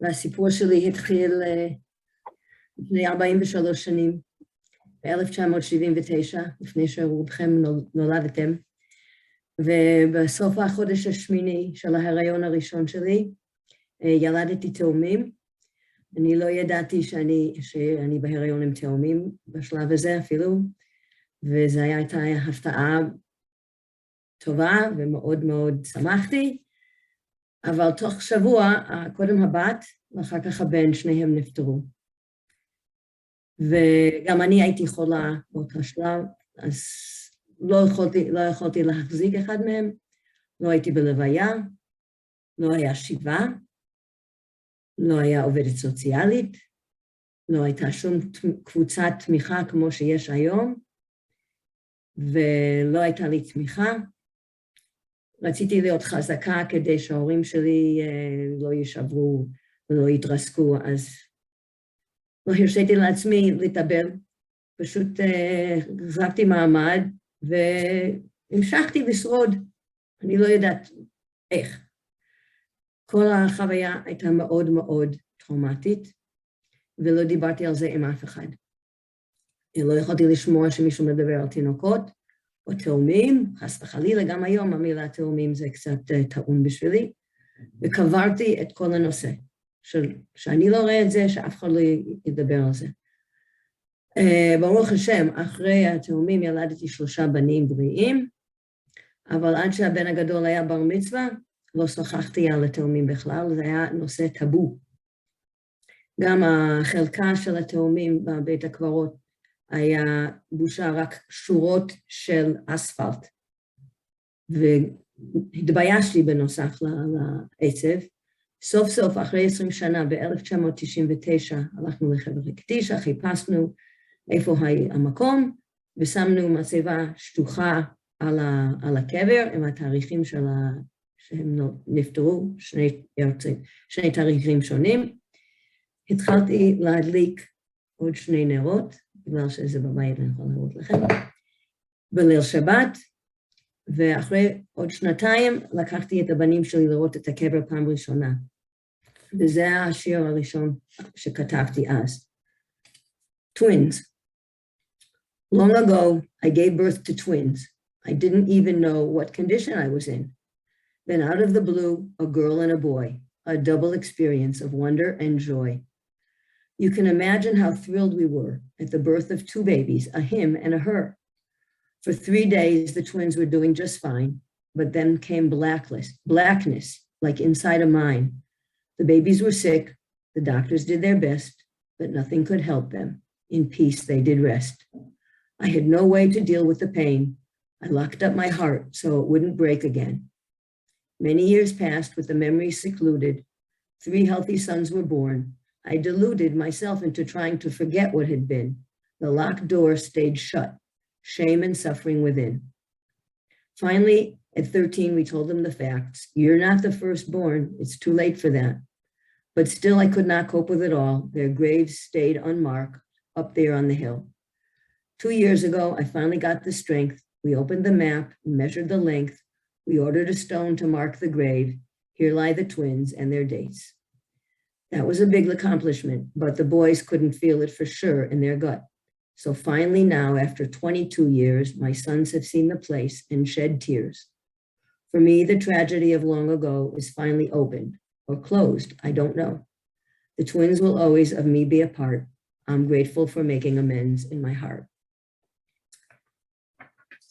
והסיפור שלי התחיל לפני 43 שנים, ב-1979, לפני שרובכם נולדתם, ובסוף החודש השמיני של ההיריון הראשון שלי, ילדתי תאומים. אני לא ידעתי שאני בהיריון עם תאומים בשלב הזה אפילו, וזו הייתה הפתעה טובה ומאוד מאוד שמחתי, אבל תוך שבוע, קודם הבת ואחר כך הבן, שניהם נפטרו. וגם אני הייתי חולה באותה שלב, אז לא יכולתי להחזיק אחד מהם, לא הייתי בלוויה, לא היה שבעה, לא היה עובדת סוציאלית, לא הייתה שום קבוצת תמיכה כמו שיש היום, ולא הייתה לי תמיכה. רציתי להיות חזקה כדי שההורים שלי לא יישברו ולא יתרסקו, אז לא הרשיתי לעצמי להתאבל, פשוט החזקתי מעמד והמשכתי לשרוד. אני לא יודעת איך. כל החוויה הייתה מאוד מאוד טראומטית, ולא דיברתי על זה עם אף אחד. לא יכולתי לשמוע שמישהו מדבר על תינוקות או תאומים, חס וחלילה, גם היום המילה תאומים זה קצת טעון בשבילי, וקברתי את כל הנושא, שאני לא רואה את זה, שאף אחד לא ידבר על זה. ברוך השם, אחרי התאומים ילדתי 3 בנים בריאים, אבל עד שהבן הגדול היה בר מצווה, לא שוחחתי על התאומים בכלל, זה היה נושא טאבו. גם החלקה של התאומים בבית הקברות היה בושה רק שורות של אספלט, והתביישתי בנוסף לעצב. סוף סוף, אחרי 20 שנה, ב-1999, הלכנו לחבר קדישא, חיפשנו איפה המקום, ושמנו מצבה שטוחה על הקבר, עם התאריכים שהם נפטרו, שני תאריכים שונים. התחלתי להדליק עוד 2 נרות, בגלל שזה בבית אני יכולה לראות לכם, בליל שבת, ואחרי עוד 2 לקחתי את הבנים שלי לראות את הקבר פעם ראשונה. וזה השיר הראשון שכתבתי אז. Twins. Long ago, I gave birth to twins. I didn't even know what condition I was in. Then out of the blue, a girl and a boy, a double experience of wonder and joy. You can imagine how thrilled we were at the birth of 2 babies, a him and a her. For 3 days, the twins were doing just fine, but then came blackness, like inside a mine. The babies were sick, the doctors did their best, but nothing could help them. In peace, they did rest. I had no way to deal with the pain. I locked up my heart so it wouldn't break again. Many years passed with the memories secluded. 3 healthy sons were born. I deluded myself into trying to forget what had been. The locked door stayed shut, shame and suffering within. Finally, at 13, we told them the facts. You're not the firstborn. It's too late for that. But still, I could not cope with it all. Their graves stayed unmarked up there on the hill. 2 years ago, I finally got the strength. We opened the map and measured the length. We ordered a stone to mark the grave. Here lie the twins and their dates. That was a big accomplishment, but the boys couldn't feel it for sure in their gut. So finally now, after 22 years, my sons have seen the place and shed tears. For me, the tragedy of long ago is finally opened or closed, I don't know. The twins will always of me be a part. I'm grateful for making amends in my heart.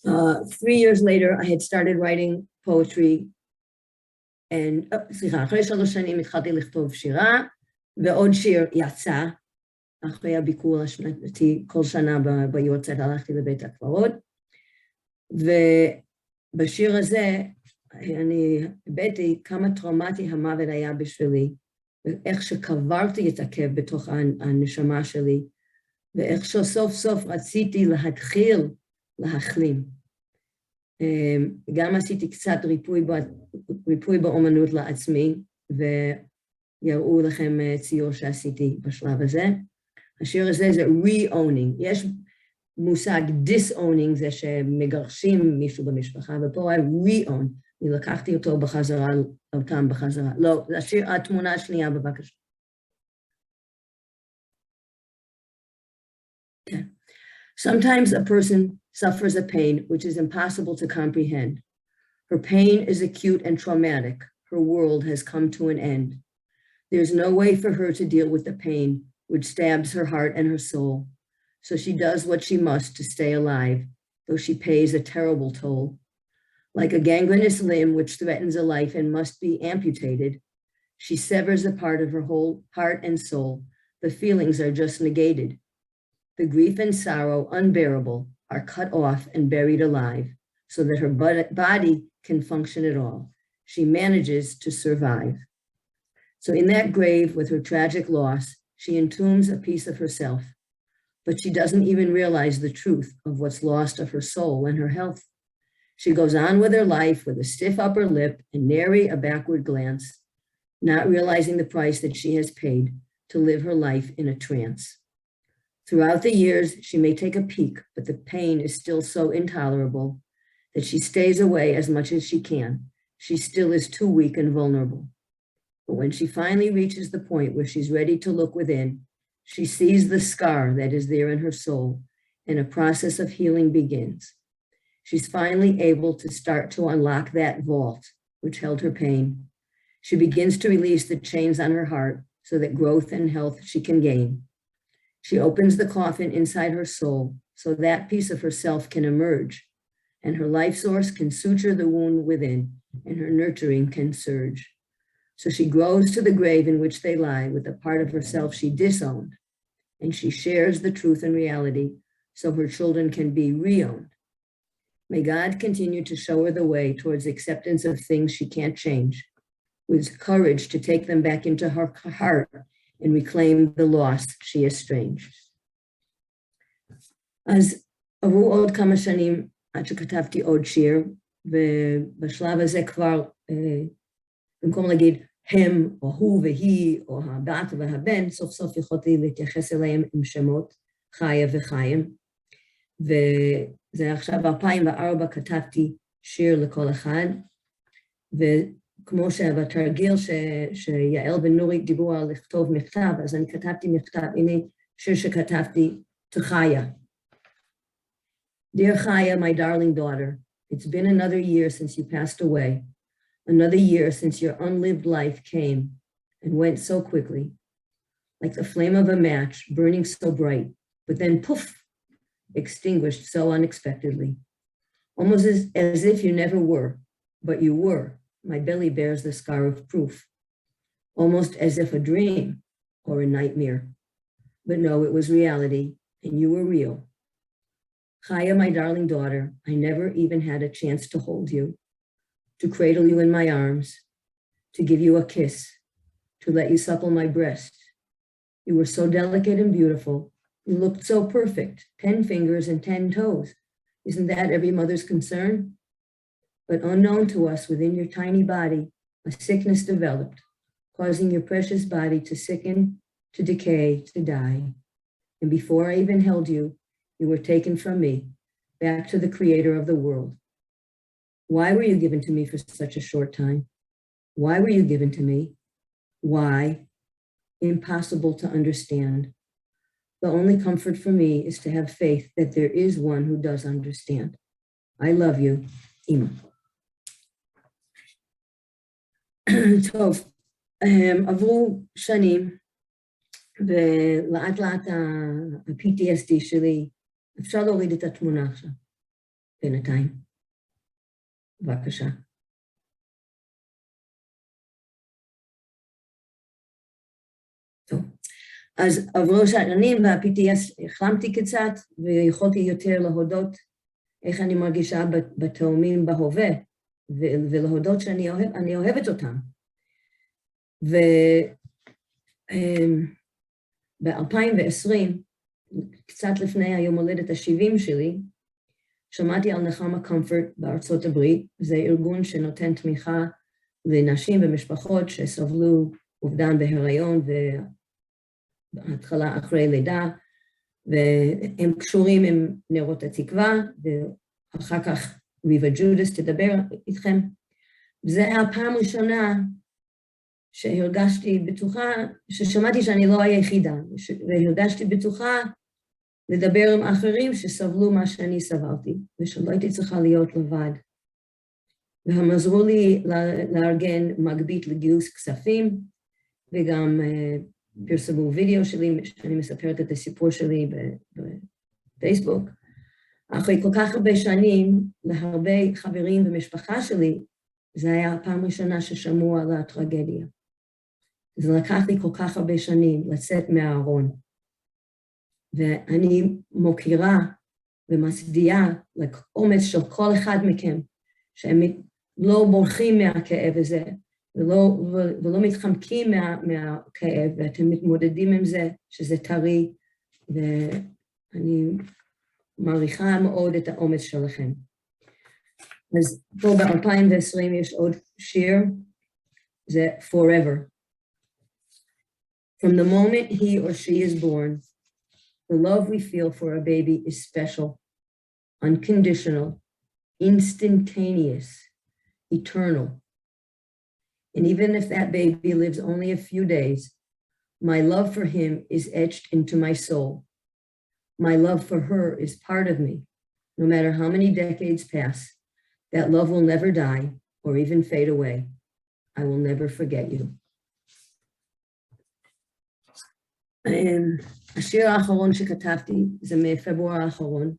3 years later, I had started writing poetry, and, אחרי 3 שנים התחלתי לכתוב שירה, ועוד שיר יצא, אחרי הביקור השנתי, כל שנה בהרצאת הלכתי לבית הקברות, ובשיר הזה אני הבאתי כמה טראומטי המוות היה בשבילי, ואיך שקברתי את הכאב בתוך הנשמה שלי, ואיך שסוף סוף רציתי להתחיל להחלים. גם עשיתי קצת ריפוי באומנות לעצמי, ויראו לכם ציור שעשיתי בשלב הזה. השיר הזה זה re-owning. יש מושג disowning, זה שמגרשים מישהו במשפחה, ופה היה re-own. אני לקחתי אותו בחזרה, אותם בחזרה. לא, השיר, התמונה השנייה בבקשה. Sometimes a person suffers a pain which is impossible to comprehend. Her pain is acute and traumatic. Her world has come to an end. There's no way for her to deal with the pain which stabs her heart and her soul. So she does what she must to stay alive, though she pays a terrible toll. Like a gangrenous limb which threatens a life and must be amputated, she severs a part of her whole heart and soul. The feelings are just negated. The grief and sorrow, unbearable, are cut off and buried alive, so that her body can function at all. She manages to survive. So in that grave with her tragic loss, she entombs a piece of herself, but she doesn't even realize the truth of what's lost of her soul and her health. She goes on with her life with a stiff upper lip and nary a backward glance, not realizing the price that she has paid to live her life in a trance. Throughout the years, she may take a peek, but the pain is still so intolerable that she stays away as much as she can. She still is too weak and vulnerable. But when she finally reaches the point where she's ready to look within, she sees the scar that is there in her soul, and a process of healing begins. She's finally able to start to unlock that vault which held her pain. She begins to release the chains on her heart so that growth and health she can gain. She opens the coffin inside her soul so that piece of herself can emerge, and her life source can suture the wound within, and her nurturing can surge. So she grows to the grave in which they lie with a part of herself she disowned, and she shares the truth and reality so her children can be reowned. May God continue to show her the way towards acceptance of things she can't change, with courage to take them back into her heart and reclaim the loss she estranged. אז עברו עוד כמה שנים עד שכתבתי עוד שיר, ובשלב הזה כבר, במקום להגיד הם או הוא והיא או הבת והבן, סוף סוף יכולתי להתייחס אליהם עם שמות, חיה וחיים. וזה עכשיו 2004 כתבתי שיר לכל אחד, וכמו שבתרגיל שיעל ונורי דיברו על לכתוב מכתב, אז אני כתבתי מכתב, הנה שיר שכתבתי, תחיה. Dear Chaya, my darling daughter, it's been another year since you passed away, another year since your unlived life came and went so quickly, like the flame of a match burning so bright, but then poof, extinguished so unexpectedly, almost as if you never were, but you were. My belly bears the scar of proof, almost as if a dream or a nightmare. But no, it was reality, and you were real. Chaya, my darling daughter, I never even had a chance to hold you, to cradle you in my arms, to give you a kiss, to let you suckle my breast. You were so delicate and beautiful. You looked so perfect, 10 fingers and 10 toes. Isn't that every mother's concern? But unknown to us, within your tiny body, a sickness developed, causing your precious body to sicken, to decay, to die. And before I even held you, you were taken from me, back to the creator of the world. Why were you given to me for such a short time? Why were you given to me? Why? Impossible to understand. The only comfort for me is to have faith that there is one who does understand. I love you, Ima. טוב, עברו שנים, ולאט לאט ה-PTSD שלי, אפשר להוריד את התמונה עכשיו, בינתיים. בבקשה. טוב, אז עברו שנים וה-PTSD החלמתי קצת, ויכולתי יותר להודות איך אני מרגישה בתאומים בהווה, ולהודות שאני אוהבת אותם. ב-2020, קצת לפני היום הולדת ה-70 שלי, שמעתי על נחמה קומפורט בארצות הברית. זה ארגון שנותן תמיכה לנשים ומשפחות שסבלו אובדן בהיריון והתחלה אחרי לידה, והם קשורים עם נרות התקווה, ואחר כך ריבה ג'ודס תדבר איתכם. זה היה הפעם ראשונה שהרגשתי בטוחה, ששמעתי שאני לא היחידה, והרגשתי בטוחה לדבר עם אחרים שסבלו מה שאני סבלתי, ושלא הייתי צריכה להיות לבד. והם עזרו לי לארגן מגבית לגיוס כספים, וגם פרסמו וידאו שלי, שאני מספרת את הסיפור שלי בפייסבוק. אחרי כל כך הרבה שנים, להרבה חברים ומשפחה שלי, זה היה הפעם ראשונה ששמעו על הטרגדיה. זה לקח לי כל כך הרבה שנים לצאת מהארון. ואני מוקירה ומצדיעה לאומץ של כל אחד מכם, שהם לא בורחים מהכאב הזה, ולא מתחמקים מהכאב, ואתם מתמודדים עם זה, שזה טרי, ואני מעריכה מאוד את האומץ שלכם. אז פה ב-2020 יש עוד שיר, זה Forever. From the moment he or she is born, the love we feel for a baby is special, unconditional, instantaneous, eternal. And even if that baby lives only a few days, my love for him is etched into my soul. My love for her is part of me. No matter how many decades pass, that love will never die or even fade away. I will never forget you. השיר האחרון שכתבתי זה מפברואר האחרון,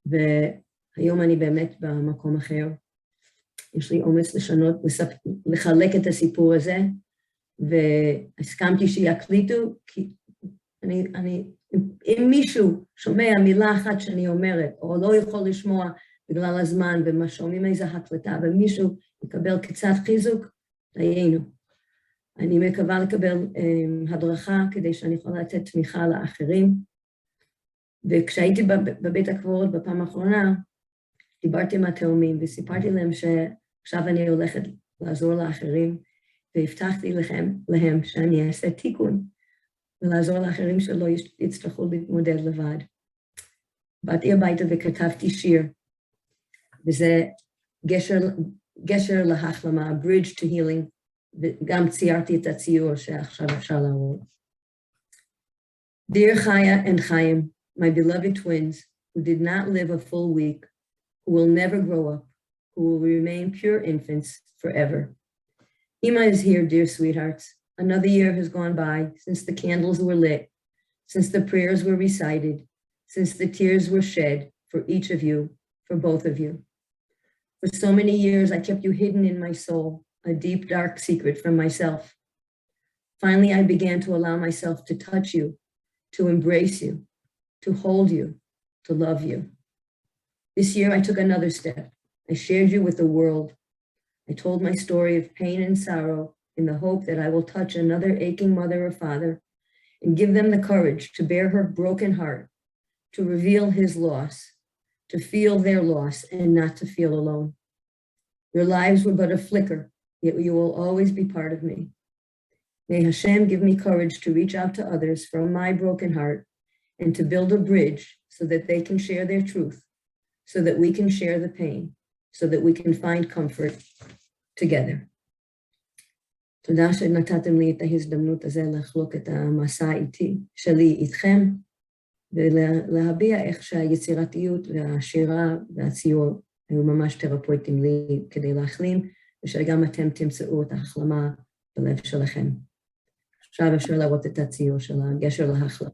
והיום אני באמת במקום אחר. יש לי אומץ לשנות, לחלק את הסיפור הזה, והסכמתי שיקליטו, כי אם מישהו שומע מילה אחת שאני אומרת, או לא יכול לשמוע בגלל הזמן, ומה שומעים איזו הקלטה, ומישהו יקבל קצת חיזוק, דיינו. אני מקווה לקבל הדרכה כדי שאני יכולה לתת תמיכה לאחרים. וכשהייתי בבית הקברות בפעם האחרונה, דיברתי עם התאומים וסיפרתי להם שעכשיו אני הולכת לעזור לאחרים, והבטחתי להם שאני אעשה תיקון, ולעזור לאחרים שלא יצטרכו להתמודד לבד. באתי הביתה וכתבתי שיר, וזה גשר להחלמה, bridge to healing, וגם ציירתי את הציור שעכשיו אפשר להראות. Dear Chaya and Chaim, my beloved twins, who did not live a full week, who will never grow up, who will remain pure infants forever. Ima is here, dear sweethearts. Another year has gone by since the candles were lit, since the prayers were recited, since the tears were shed for each of you, for both of you. For so many years, I kept you hidden in my soul, a deep, dark secret from myself. Finally, I began to allow myself to touch you, to embrace you, to hold you, to love you. This year, I took another step. I shared you with the world. I told my story of pain and sorrow in the hope that I will touch another aching mother or father and give them the courage to bear her broken heart, to reveal his loss, to feel their loss and not to feel alone. Your lives were but a flicker, yet you will always be part of me. May Hashem give me courage to reach out to others from my broken heart and to build a bridge so that they can share their truth, so that we can share the pain, so that we can find comfort together. תודה שנתתם לי את ההזדמנות הזה לחלוק את המסע שלי איתכם, ולהביע איך שהיצירתיות והשירה והציור היו ממש תרפויטים לי כדי להחלים, ושגם אתם תמצאו את ההחלמה בלב שלכם. עכשיו אפשר לראות את הציור של הגשר להחלמה.